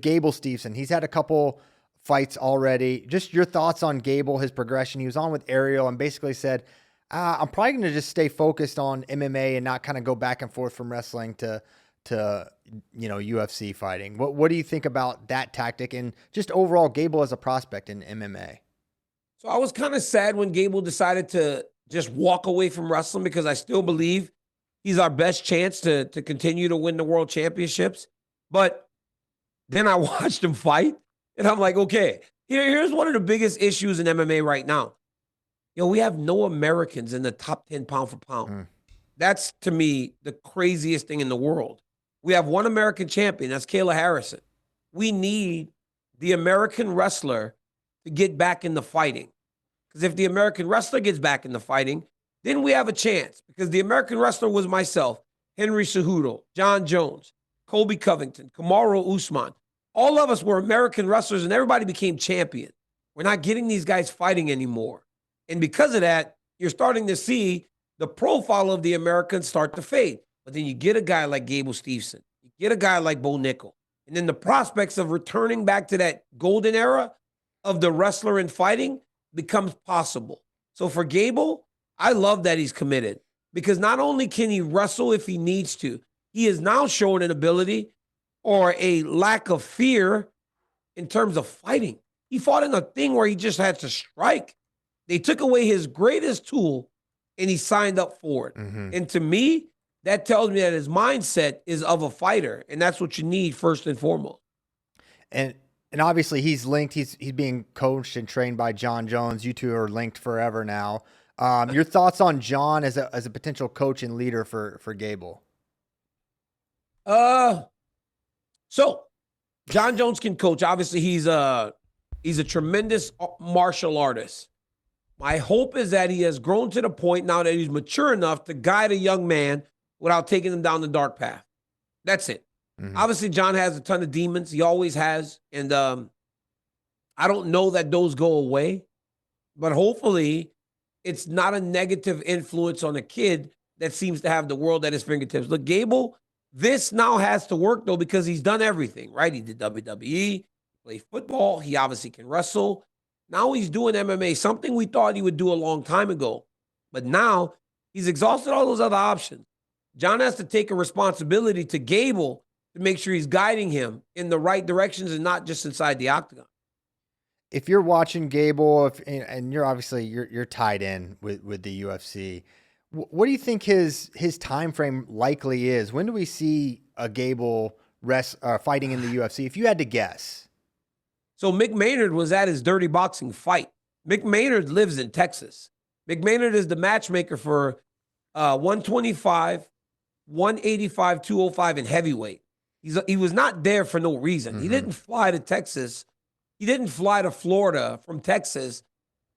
Gable Steveson, he's had a couple fights already. Just your thoughts on Gable, his progression. He was on with Ariel and basically said, I'm probably going to just stay focused on MMA and not kind of go back and forth from wrestling to UFC fighting. What do you think about that tactic and just overall Gable as a prospect in MMA? So I was kind of sad when Gable decided to just walk away from wrestling because I still believe he's our best chance to continue to win the world championships. But then I watched him fight, and I'm like, okay, here's one of the biggest issues in MMA right now. We have no Americans in the top 10 pound for pound. That's, to me, the craziest thing in the world. We have one American champion. That's Kayla Harrison. We need the American wrestler to get back into fighting. Because if the American wrestler gets back into fighting, then we have a chance. Because the American wrestler was myself, Henry Cejudo, John Jones, Colby Covington, Kamaru Usman. All of us were American wrestlers, and everybody became champion. We're not getting these guys fighting anymore. And because of that, you're starting to see the profile of the Americans start to fade. But then you get a guy like Gable Steveson. You get a guy like Bo Nickal. And then the prospects of returning back to that golden era of the wrestler and fighting becomes possible. So for Gable, I love that he's committed. Because not only can he wrestle if he needs to, he is now showing an ability or a lack of fear in terms of fighting. He fought in a thing where he just had to strike. They took away his greatest tool, and he signed up for it. And to me, that tells me that his mindset is of a fighter, and that's what you need first and foremost. And obviously he's linked. He's being coached and trained by John Jones. You two are linked forever now. Your thoughts on John as a potential coach and leader for Gable? So John Jones can coach. Obviously, he's a tremendous martial artist. My hope is that he has grown to the point now that he's mature enough to guide a young man without taking him down the dark path. That's it. Obviously, John has a ton of demons. He always has. And I don't know that those go away. But hopefully, it's not a negative influence on a kid that seems to have the world at his fingertips. Look, Gable, this now has to work, though, because he's done everything, right? He did WWE, played football. He obviously can wrestle. Now he's doing MMA, something we thought he would do a long time ago. But now he's exhausted all those other options. John has to take a responsibility to Gable to make sure he's guiding him in the right directions and not just inside the octagon. If you're watching Gable, and you're obviously you're tied in with the UFC, what do you think his time frame likely is? When do we see a Gable fighting in the UFC? If you had to guess. So Mick Maynard was at his dirty boxing fight. Mick Maynard lives in Texas. Mick Maynard is the matchmaker for 125, 185, 205 in heavyweight. He was not there for no reason. He didn't fly to Texas. He didn't fly to Florida from Texas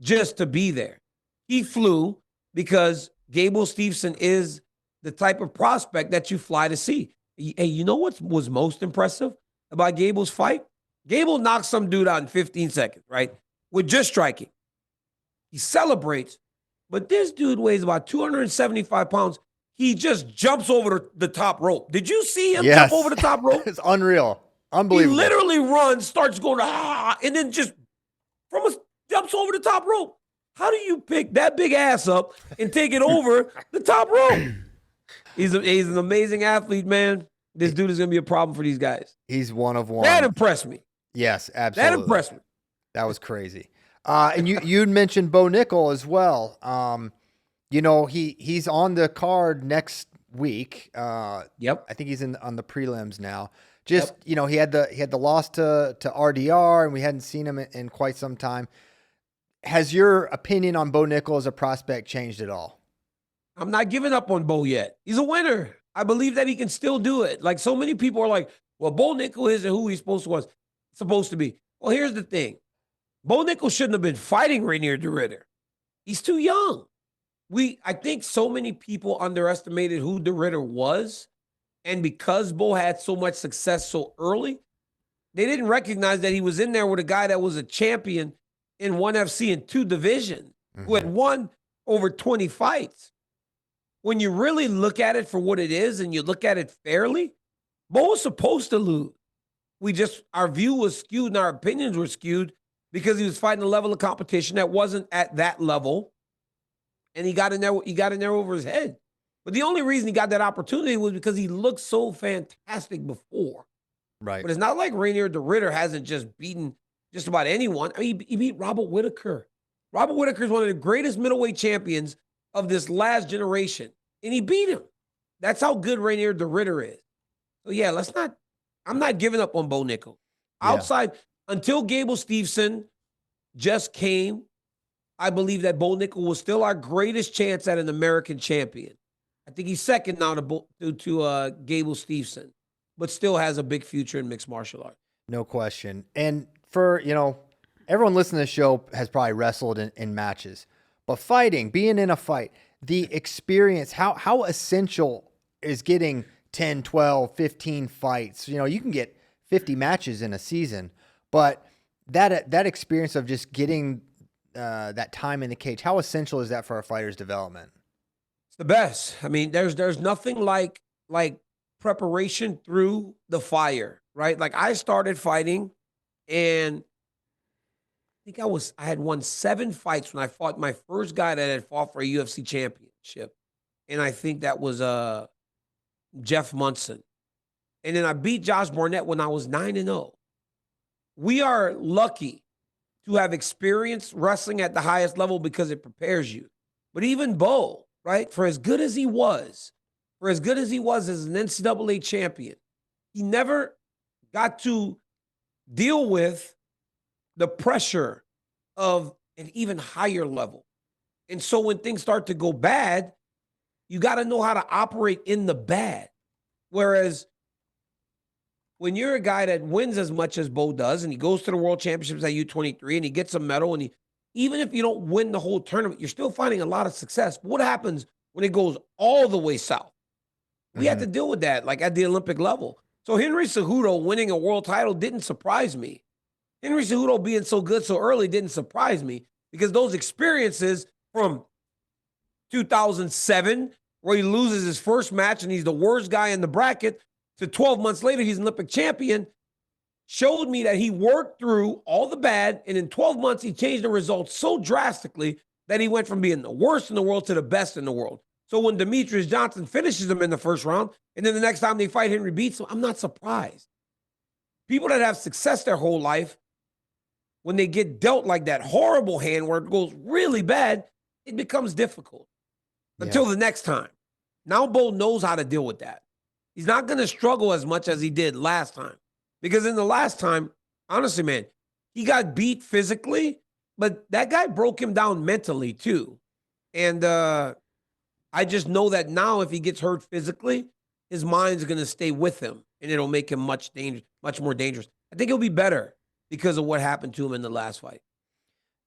just to be there. He flew because Gable Steveson is the type of prospect that you fly to see. Hey, you know what was most impressive about Gable's fight? Gable knocked some dude out in 15 seconds, right? With just striking. He celebrates, but this dude weighs about 275 pounds. He just jumps over the top rope. Did you see him jump over the top rope? It's unreal. Unbelievable. He literally runs, starts going, and then just jumps over the top rope. How do you pick that big ass up and take it over the top rope? He's an amazing athlete, man. This dude is going to be a problem for these guys. He's one of one. That impressed me. Yes, absolutely. That impressed me. That was crazy. And you'd mentioned Bo Nickal as well. He's on the card next week. Yep. I think he's on the prelims now. He had the loss to RDR, and we hadn't seen him in quite some time. Has your opinion on Bo Nickal as a prospect changed at all? I'm not giving up on Bo yet. He's a winner. I believe that he can still do it. Like, so many people are like, well, Bo Nickal isn't who he's supposed to be. Well, here's the thing. Bo Nickal shouldn't have been fighting Rainier DeRitter. He's too young. I think so many people underestimated who DeRitter was. And because Bo had so much success so early, they didn't recognize that he was in there with a guy that was a champion in ONE FC in 2 divisions, who had won over 20 fights. When you really look at it for what it is and you look at it fairly, Bo was supposed to lose. our view was skewed and our opinions were skewed because he was fighting a level of competition that wasn't at that level. And he got in there over his head. But the only reason he got that opportunity was because he looked so fantastic before. Right. But it's not like Rainier the Ritter hasn't just beaten just about anyone. I mean, he beat Robert Whittaker. Robert Whittaker is one of the greatest middleweight champions of this last generation. And he beat him. That's how good Rainier the Ritter is. So, yeah, I'm not giving up on Bo Nickal. Outside, until Gable Steveson just came, I believe that Bo Nickal was still our greatest chance at an American champion. I think he's second now to Gable Steveson, but still has a big future in mixed martial arts. No question. And for, everyone listening to the show has probably wrestled in matches, but fighting, being in a fight, the experience, how essential is getting 10, 12, 15 fights? You can get 50 matches in a season, but that experience of just getting that time in the cage, how essential is that for a fighter's development? It's the best. I mean, there's nothing like preparation through the fire, right? Like I started fighting and I think I had won 7 fights when I fought my first guy that had fought for a UFC championship. And I think that was Jeff Munson. And then I beat Josh Barnett when I was 9-0. We are lucky to have experienced wrestling at the highest level because it prepares you. But even Bo, right, for as good as he was as an NCAA champion, he never got to deal with the pressure of an even higher level. And so when things start to go bad, you got to know how to operate in the bad. Whereas when you're a guy that wins as much as Bo does, and he goes to the World Championships at U23 and he gets a medal, and even if you don't win the whole tournament, you're still finding a lot of success. But what happens when it goes all the way south? We had to deal with that, like at the Olympic level. So Henry Cejudo winning a world title didn't surprise me. Henry Cejudo being so good so early didn't surprise me because those experiences from 2007, where he loses his first match and he's the worst guy in the bracket, to 12 months later, he's an Olympic champion, showed me that he worked through all the bad, and in 12 months, he changed the results so drastically that he went from being the worst in the world to the best in the world. So when Demetrius Johnson finishes him in the first round, and then the next time they fight, Henry beats him, I'm not surprised. People that have success their whole life, when they get dealt like that horrible hand where it goes really bad, it becomes difficult until the next time. Now Bo knows how to deal with that. He's not going to struggle as much as he did last time. Because in the last time, honestly, man, he got beat physically, but that guy broke him down mentally too. And I just know that now if he gets hurt physically, his mind's going to stay with him, and it'll make him much more dangerous. I think he'll be better because of what happened to him in the last fight.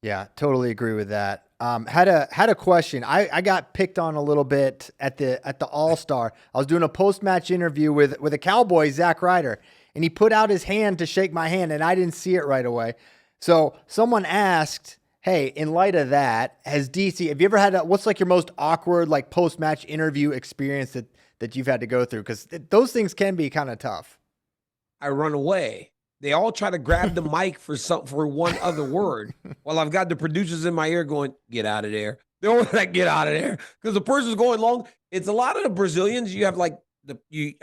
Yeah, totally agree with that. Had a question. I got picked on a little bit at the All-Star. I was doing a post-match interview with a Cowboy, Zack Ryder, and he put out his hand to shake my hand, and I didn't see it right away. So someone asked, hey, in light of that, have you ever had what's like your most awkward like post-match interview experience that you've had to go through? Because those things can be kind of tough. I run away. They all try to grab the mic for one other word while I've got the producers in my ear going, get out of there. They're always like, get out of there. Because the person's going long. It's a lot of the Brazilians. You have like, I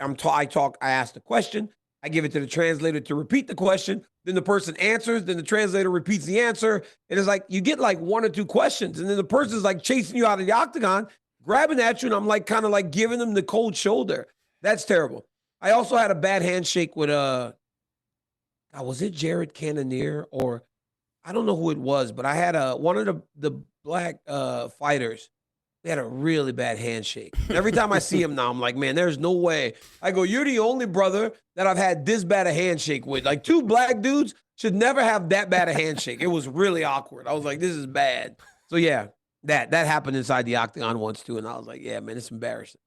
ask the question. I give it to the translator to repeat the question. Then the person answers. Then the translator repeats the answer. And it's like, you get like 1 or 2 questions. And then the person's like chasing you out of the octagon, grabbing at you. And I'm like, kind of like giving them the cold shoulder. That's terrible. I also had a bad handshake with, was it Jared Cannonier or I don't know who it was, but I had one of the black fighters. We had a really bad handshake. And every time I see him now, I'm like, man, there's no way. I go, you're the only brother that I've had this bad a handshake with. Like 2 black dudes should never have that bad a handshake. It was really awkward. I was like, this is bad. So yeah, that happened inside the octagon once too, and I was like, yeah, man, it's embarrassing.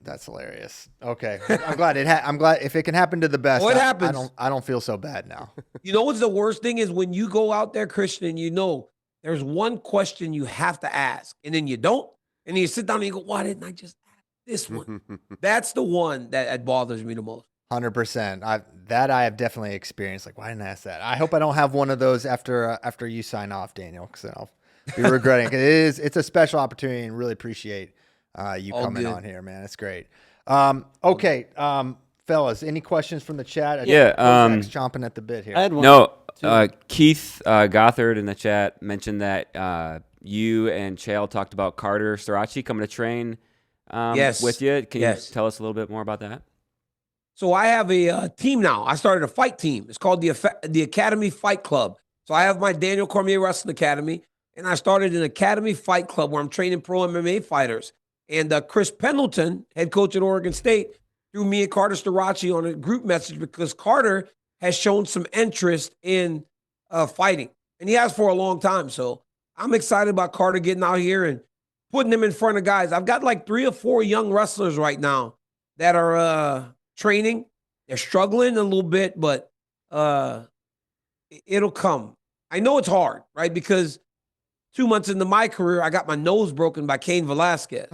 That's hilarious. Okay, I'm glad I'm glad if it can happen to the best. Well, it happens. I don't feel so bad now. You know what's the worst thing is when you go out there, Christian, and you know there's one question you have to ask, and then you don't, and you sit down and you go, why didn't I just ask this one? That's the one that bothers me the most. 100%. I have definitely experienced. Like, why didn't I ask that? I hope I don't have one of those after you sign off, Daniel, because then I'll be regretting it. It's a special opportunity, and really appreciate you All coming good. on here, man. It's great. Okay, fellas, any questions from the chat? Yeah, Zach's chomping at the bit here. I had one. No, Keith Gothard in the chat mentioned that you and Chael talked about Carter Sarachi coming to train Yes. with you. Can you Yes. tell us a little bit more about that? So I have a team now. I started a fight team. It's called the Academy Fight Club. So I have my Daniel Cormier Wrestling Academy, and I started an Academy Fight Club where I'm training pro MMA fighters. And Chris Pendleton, head coach at Oregon State, threw me and Carter Starachi on a group message because Carter has shown some interest in fighting, and he has for a long time. So I'm excited about Carter getting out here and putting him in front of guys. I've got like 3 or 4 young wrestlers right now that are training. They're struggling a little bit, but it'll come. I know it's hard, right? Because 2 months into my career, I got my nose broken by Cain Velasquez.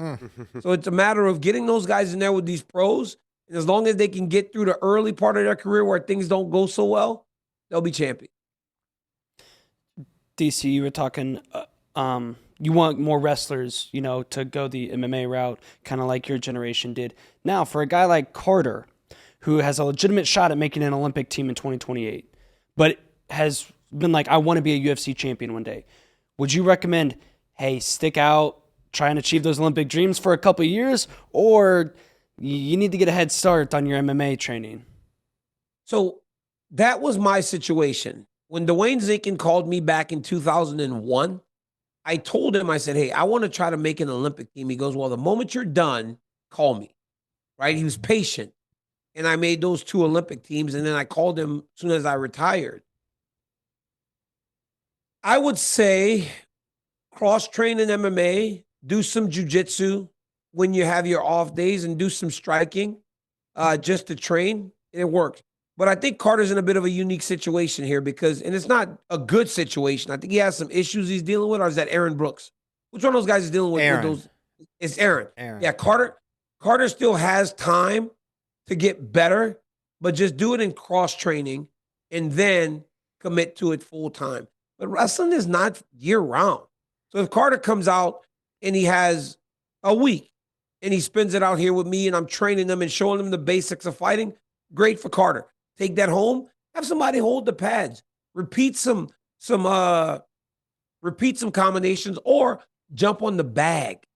So it's a matter of getting those guys in there with these pros. And as long as they can get through the early part of their career where things don't go so well, they'll be champions. DC, you were talking, you want more wrestlers, to go the MMA route, kind of like your generation did. Now, for a guy like Carter, who has a legitimate shot at making an Olympic team in 2028, but has been like, I want to be a UFC champion one day. Would you recommend, hey, stick out, try and achieve those Olympic dreams for a couple of years, or you need to get a head start on your MMA training? So that was my situation. When Dwayne Zinkin called me back in 2001, I told him, I said, hey, I want to try to make an Olympic team. He goes, well, the moment you're done, call me, right? He was patient. And I made those 2 Olympic teams, and then I called him as soon as I retired. I would say cross-train in MMA, do some jiu-jitsu when you have your off days, and do some striking just to train, and it worked. But I think Carter's in a bit of a unique situation here because, and it's not a good situation. I think he has some issues he's dealing with, or is that Aaron Brooks? Which one of those guys is dealing with those? It's Aaron. Yeah, Carter still has time to get better, but just do it in cross-training and then commit to it full-time. But wrestling is not year-round. So if Carter comes out and he has a week and he spends it out here with me and I'm training them and showing them the basics of fighting, great for Carter. Take that home, have somebody hold the pads, repeat some combinations, or jump on the bag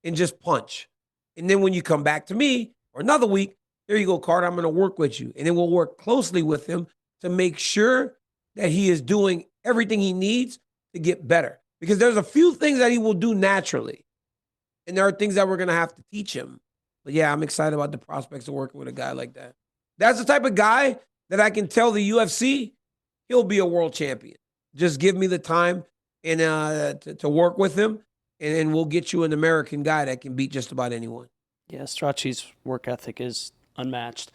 and just punch. And then when you come back to me for another week, there you go, Carter, I'm going to work with you. And then we'll work closely with him to make sure that he is doing everything he needs to get better. Because there's a few things that he will do naturally. And there are things that we're going to have to teach him. But yeah, I'm excited about the prospects of working with a guy like that. That's the type of guy that I can tell the UFC, he'll be a world champion. Just give me the time and to work with him, and then we'll get you an American guy that can beat just about anyone. Yeah, Strachey's work ethic is unmatched.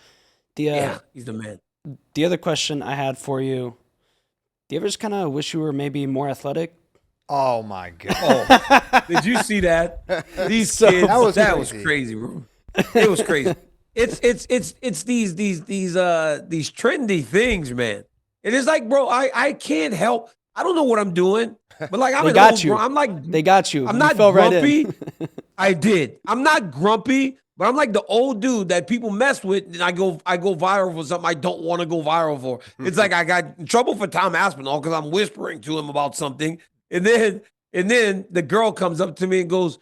Yeah, he's the man. The other question I had for you, do you ever just kind of wish you were maybe more athletic? Oh my god! Oh, did you see that? These kids, that was crazy, bro. It was crazy. It's these trendy things, man. It is like, bro, I can't help. I don't know what I'm doing, but like I'm an old bro. I'm like, they got you. I'm You not fell grumpy. right in. I did. I'm not grumpy, but I'm like the old dude that people mess with, and I go viral for something I don't want to go viral for. It's like I got in trouble for Tom Aspinall because I'm whispering to him about something, and then the girl comes up to me and goes,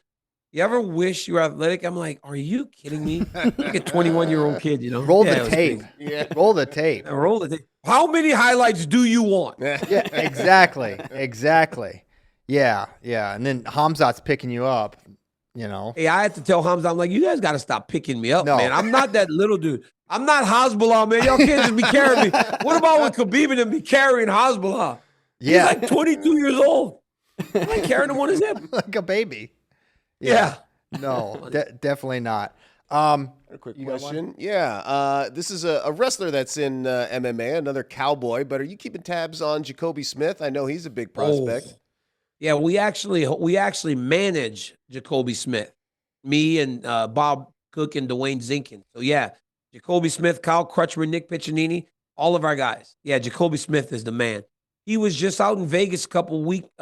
"You ever wish you were athletic?" I'm like, "Are you kidding me?" Like a 21-year-old kid, Roll the tape. Yeah, roll the tape. Roll the tape. How many highlights do you want? Yeah, exactly. Yeah. And then Hamzat's picking you up, Hey, I had to tell Hamza, I'm like, you guys got to stop picking me up, No. man. I'm not that little dude. I'm not Hezbollah, man. Y'all can't just be carrying me. What about when Khabib and them be carrying Hezbollah? Yeah. He's like 22 years old. I'm like carrying him on his hip. like a baby. Yeah. No, definitely not. A quick question. Yeah. This is a wrestler that's in MMA, another cowboy, but are you keeping tabs on Jacoby Smith? I know he's a big prospect. Oh. Yeah, we actually manage Jacoby Smith, me and Bob Cook and Dwayne Zinkin. So yeah, Jacoby Smith, Kyle Crutchmer, Nick Piccinini, all of our guys. Yeah, Jacoby Smith is the man. He was just out in Vegas a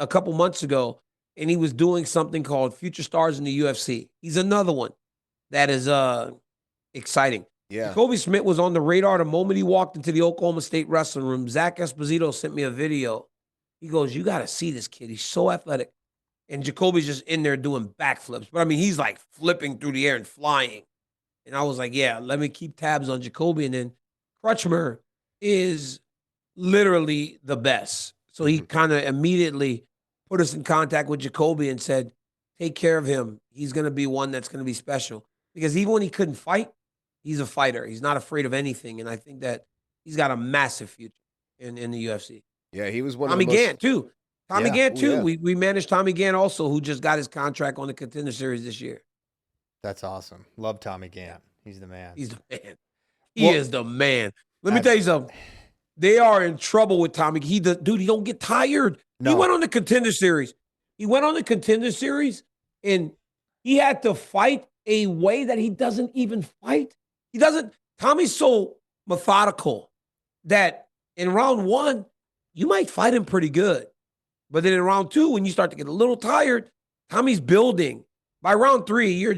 couple months ago, and he was doing something called Future Stars in the UFC. He's another one that is exciting. Yeah. Jacoby Smith was on the radar the moment he walked into the Oklahoma State wrestling room. Zach Esposito sent me a video. He goes, "You got to see this kid. He's so athletic." And Jacoby's just in there doing backflips. But, I mean, he's like flipping through the air and flying. And I was like, yeah, let me keep tabs on Jacoby. And then Crutchmer is literally the best. So he kind of immediately put us in contact with Jacoby and said, take care of him. He's going to be one that's going to be special. Because even when he couldn't fight, he's a fighter. He's not afraid of anything. And I think that he's got a massive future in the UFC. Yeah, he was one Tommy of the most... Gant, too. Tommy Yeah. Gant, too. Yeah. We managed Tommy Gant also, who just got his contract on the Contender Series this year. That's awesome. Love Tommy Gant. He's the man. He's the man. He is the man. Let me tell you something. They are in trouble with Tommy. He don't get tired. No. He went on the Contender Series. And he had to fight a way that he doesn't even fight. Tommy's so methodical that in round 1, you might fight him pretty good. But then in round 2, when you start to get a little tired, Tommy's building. By round 3, you're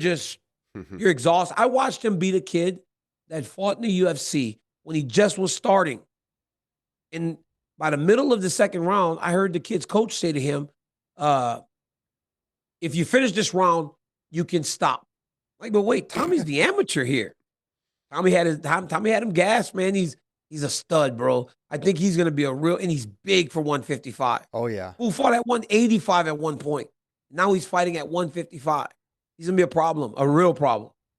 exhausted. I watched him beat a kid that fought in the UFC when he just was starting. And by the middle of the second round, I heard the kid's coach say to him, if you finish this round, you can stop. Like, but wait, Tommy's the amateur here. Tommy had him gassed, man. He's a stud, bro. I think he's going to be and he's big for 155. Oh, yeah. Who fought at 185 at one point. Now he's fighting at 155. He's going to be a problem, a real problem.